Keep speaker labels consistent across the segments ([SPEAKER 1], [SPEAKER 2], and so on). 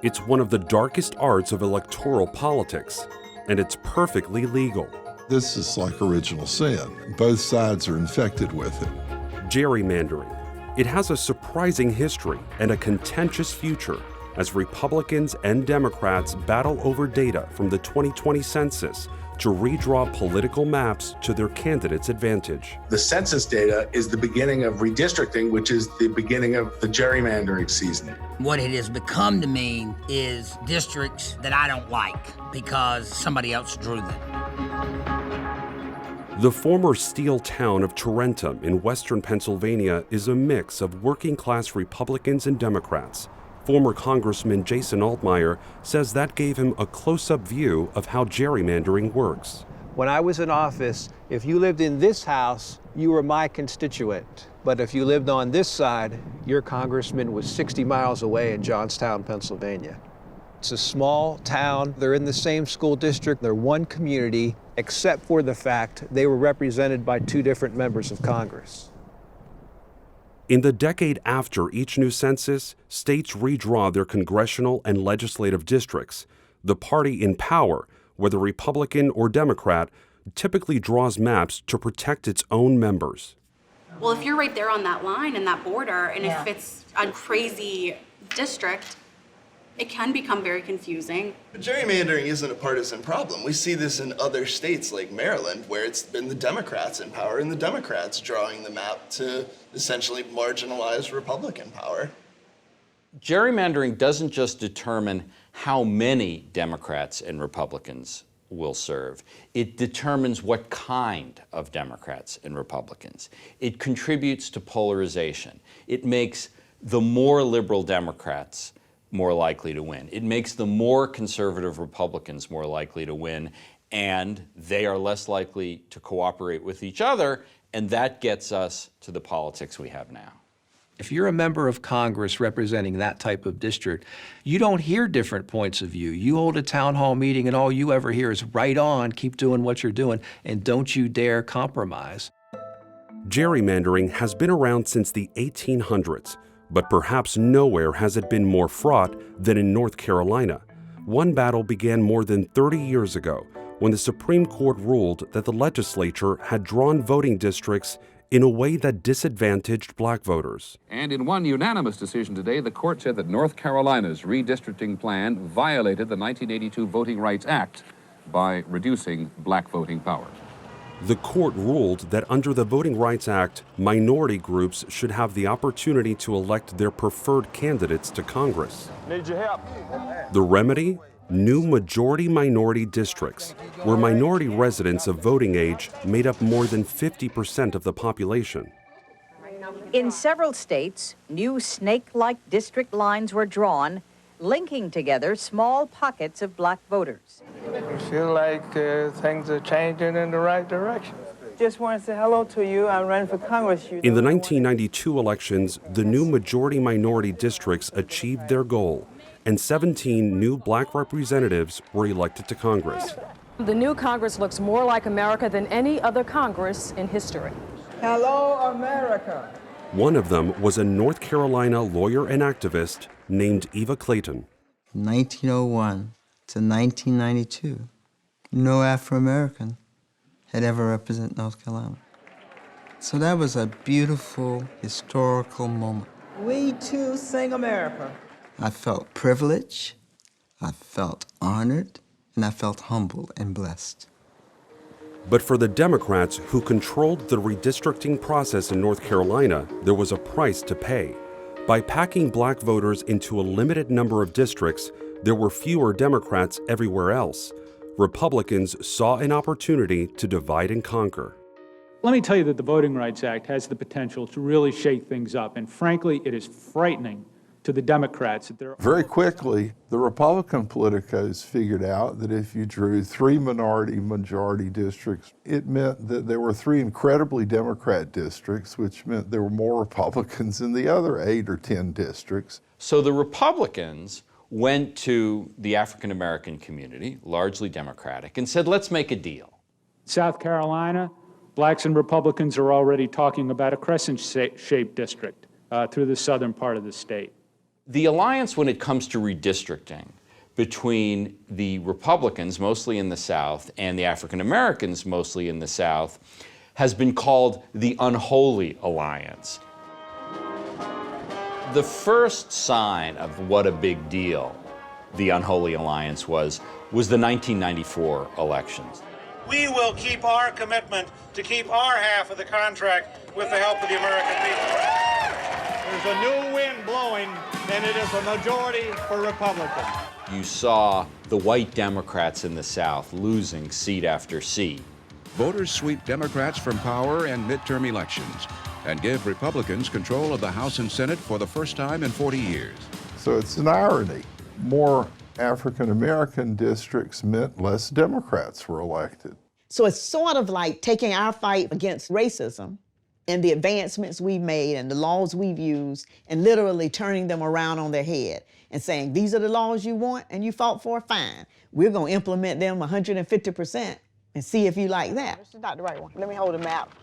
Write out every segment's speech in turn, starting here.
[SPEAKER 1] It's one of the darkest arts of electoral politics, and it's perfectly legal.
[SPEAKER 2] This is like original sin. Both sides are infected with it.
[SPEAKER 1] Gerrymandering. It has a surprising history and a contentious future as Republicans and Democrats battle over data from the 2020 census to redraw political maps to their candidates' advantage.
[SPEAKER 3] The census data is the beginning of redistricting, which is the beginning of the gerrymandering season.
[SPEAKER 4] What it has become to mean is districts that I don't like because somebody else drew them.
[SPEAKER 1] The former steel town of Tarentum in western Pennsylvania is a mix of working-class Republicans and Democrats. Former Congressman Jason Altmaier says that gave him a close-up view of how gerrymandering works.
[SPEAKER 5] When I was in office, if you lived in this house, you were my constituent. But if you lived on this side, your congressman was 60 miles away in Johnstown, Pennsylvania. It's a small town. They're in the same school district. They're one community, except for the fact they were represented by two different members of Congress.
[SPEAKER 1] In the decade after each new census, states redraw their congressional and legislative districts. The party in power, whether Republican or Democrat, typically draws maps to protect its own members.
[SPEAKER 6] Well, if you're right there on that line and that border, and if it's a crazy district, it can become very confusing.
[SPEAKER 7] But gerrymandering isn't a partisan problem. We see this in other states like Maryland, where it's been the Democrats in power and the Democrats drawing the map to essentially marginalize Republican power.
[SPEAKER 8] Gerrymandering doesn't just determine how many Democrats and Republicans will serve. It determines what kind of Democrats and Republicans. It contributes to polarization. It makes the more liberal Democrats more likely to win. It makes the more conservative Republicans more likely to win, and they are less likely to cooperate with each other, and that gets us to the politics we have now.
[SPEAKER 5] If you're a member of Congress representing that type of district, you don't hear different points of view. You hold a town hall meeting and all you ever hear is right on, keep doing what you're doing, and don't you dare compromise.
[SPEAKER 1] Gerrymandering has been around since the 1800s, but perhaps nowhere has it been more fraught than in North Carolina. One battle began more than 30 years ago when the Supreme Court ruled that the legislature had drawn voting districts in a way that disadvantaged black voters.
[SPEAKER 9] And in one unanimous decision today, the court said that North Carolina's redistricting plan violated the 1982 Voting Rights Act by reducing black voting power.
[SPEAKER 1] The court ruled that under the Voting Rights Act, minority groups should have the opportunity to elect their preferred candidates to Congress.
[SPEAKER 10] Need your help.
[SPEAKER 1] The remedy? New majority-minority districts, where minority residents of voting age made up more than 50% of the population.
[SPEAKER 11] In several states, new snake-like district lines were drawn, linking together small pockets of black voters.
[SPEAKER 10] I feel like things are changing in the right direction. Just want to say hello to you. I'm running for Congress.
[SPEAKER 1] In the 1992 elections, the new majority-minority districts achieved their goal, and 17 new black representatives were elected to Congress.
[SPEAKER 12] The new Congress looks more like America than any other Congress in history.
[SPEAKER 10] Hello, America.
[SPEAKER 1] One of them was a North Carolina lawyer and activist named Eva Clayton.
[SPEAKER 13] From 1901 to 1992, no Afro-American had ever represented North Carolina. So that was a beautiful, historical moment.
[SPEAKER 10] We too sing America.
[SPEAKER 13] I felt privileged, I felt honored, and I felt humbled and blessed.
[SPEAKER 1] But for the Democrats who controlled the redistricting process in North Carolina, there was a price to pay. By packing black voters into a limited number of districts, there were fewer Democrats everywhere else. Republicans saw an opportunity to divide and conquer.
[SPEAKER 14] Let me tell you that the Voting Rights Act has the potential to really shake things up, and frankly, it is frightening to the Democrats.
[SPEAKER 2] Very quickly, the Republican politicos figured out that if you drew 3 minority-majority districts, it meant that there were 3 incredibly Democrat districts, which meant there were more Republicans in the other 8 or 10 districts.
[SPEAKER 8] So the Republicans went to the African American community, largely Democratic, and said, let's make a deal.
[SPEAKER 14] South Carolina, blacks and Republicans are already talking about a crescent-shaped district through the southern part of the state.
[SPEAKER 8] The alliance when it comes to redistricting between the Republicans, mostly in the South, and the African Americans, mostly in the South, has been called the unholy alliance. The first sign of what a big deal the unholy alliance was the 1994 elections.
[SPEAKER 15] We will keep our commitment to keep our half of the contract with the help of the American people. There's a new wind blowing, and it is a majority for Republicans.
[SPEAKER 8] You saw the white Democrats in the South losing seat after seat.
[SPEAKER 9] Voters sweep Democrats from power in midterm elections and give Republicans control of the House and Senate for the first time in 40 years.
[SPEAKER 2] So it's an irony. More African American districts meant less Democrats were elected.
[SPEAKER 16] So it's sort of like taking our fight against racism and the advancements we've made and the laws we've used and literally turning them around on their head and saying, these are the laws you want and you fought for, fine. We're going to implement them 150% and see if you like that.
[SPEAKER 10] This is not the right one. Let me hold the map.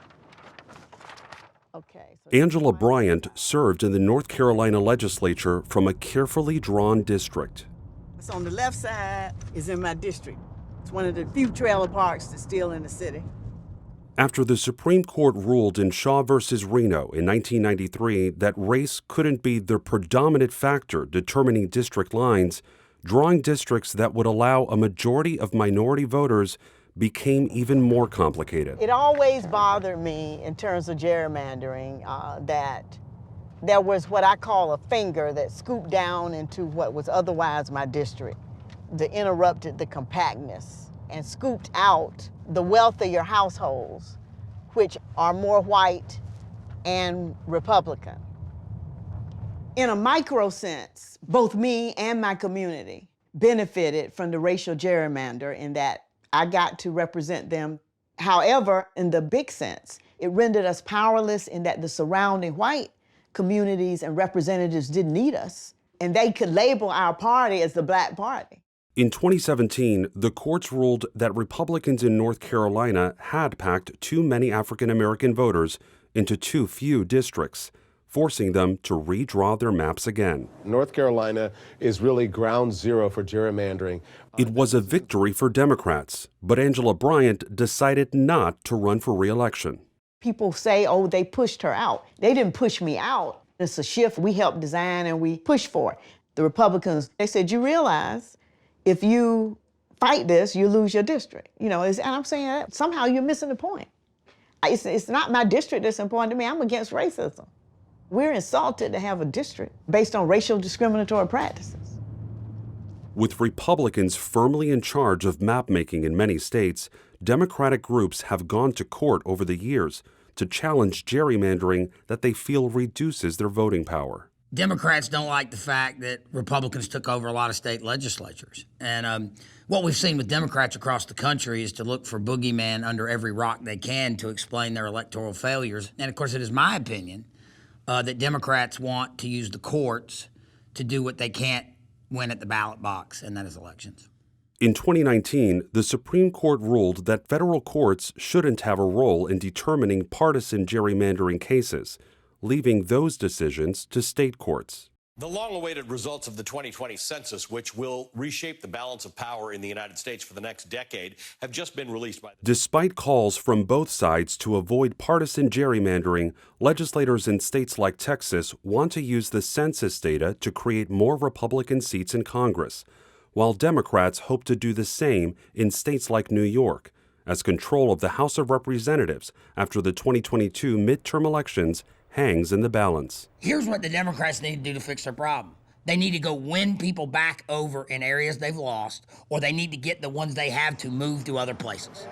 [SPEAKER 16] Okay.
[SPEAKER 1] Angela Bryant served in the North Carolina legislature from a carefully drawn district.
[SPEAKER 16] What's on the left side is in my district. It's one of the few trailer parks that's still in the city.
[SPEAKER 1] After the Supreme Court ruled in Shaw versus Reno in 1993 that race couldn't be the predominant factor determining district lines, drawing districts that would allow a majority of minority voters became even more complicated.
[SPEAKER 16] It always bothered me in terms of gerrymandering that there was what I call a finger that scooped down into what was otherwise my district, that interrupted the compactness and scooped out the wealthier households, which are more white and Republican. In a micro sense, both me and my community benefited from the racial gerrymander in that I got to represent them. However, in the big sense, it rendered us powerless in that the surrounding white communities and representatives didn't need us, and they could label our party as the Black Party.
[SPEAKER 1] In 2017, the courts ruled that Republicans in North Carolina had packed too many African American voters into too few districts, forcing them to redraw their maps again.
[SPEAKER 17] North Carolina is really ground zero for gerrymandering.
[SPEAKER 1] It was a victory for Democrats, but Angela Bryant decided not to run for re-election.
[SPEAKER 16] People say, oh, they pushed her out. They didn't push me out. It's a shift we helped design and we pushed for. The Republicans, they said, you realize if you fight this, you lose your district. You know, and I'm saying somehow you're missing the point. It's not my district that's important to me. I'm against racism. We're insulted to have a district based on racial discriminatory practices.
[SPEAKER 1] With Republicans firmly in charge of map-making in many states, Democratic groups have gone to court over the years to challenge gerrymandering that they feel reduces their voting power.
[SPEAKER 4] Democrats don't like the fact that Republicans took over a lot of state legislatures. And what we've seen with Democrats across the country is to look for boogeyman under every rock they can to explain their electoral failures. And of course, it is my opinion that Democrats want to use the courts to do what they can't win at the ballot box, and that is elections.
[SPEAKER 1] In 2019, the Supreme Court ruled that federal courts shouldn't have a role in determining partisan gerrymandering cases, leaving those decisions to state courts.
[SPEAKER 18] The long-awaited results of the 2020 census, which will reshape the balance of power in the United States for the next decade, have just been released by...
[SPEAKER 1] Despite calls from both sides to avoid partisan gerrymandering, legislators in states like Texas want to use the census data to create more Republican seats in Congress, while Democrats hope to do the same in states like New York, as control of the House of Representatives after the 2022 midterm elections hangs in the balance.
[SPEAKER 4] Here's what the Democrats need to do to fix their problem. They need to go win people back over in areas they've lost, or they need to get the ones they have to move to other places.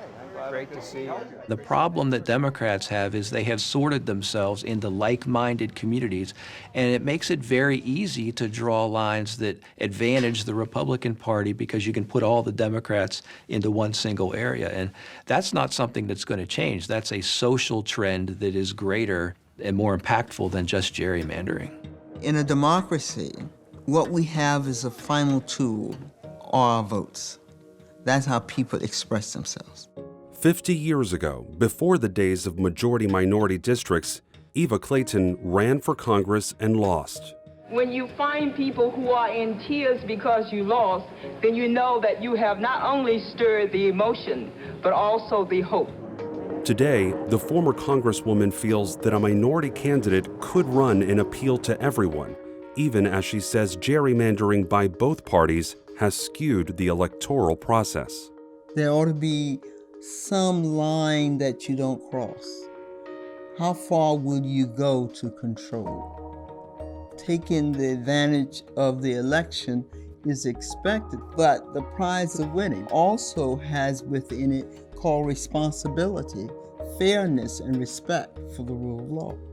[SPEAKER 5] Great to see you. The problem that Democrats have is they have sorted themselves into like-minded communities, and it makes it very easy to draw lines that advantage the Republican Party because you can put all the Democrats into one single area. And that's not something that's going to change. That's a social trend that is greater and more impactful than just gerrymandering.
[SPEAKER 13] In a democracy, what we have is a final tool, our votes. That's how people express themselves.
[SPEAKER 1] 50 years ago, before the days of majority-minority districts, Eva Clayton ran for Congress and lost.
[SPEAKER 19] When you find people who are in tears because you lost, then you know that you have not only stirred the emotion, but also the hope.
[SPEAKER 1] Today, the former Congresswoman feels that a minority candidate could run and appeal to everyone, even as she says gerrymandering by both parties has skewed the electoral process.
[SPEAKER 13] There ought to be some line that you don't cross. How far will you go to control? Taking the advantage of the election is expected, but the prize of winning also has within it called responsibility, fairness, and respect for the rule of law.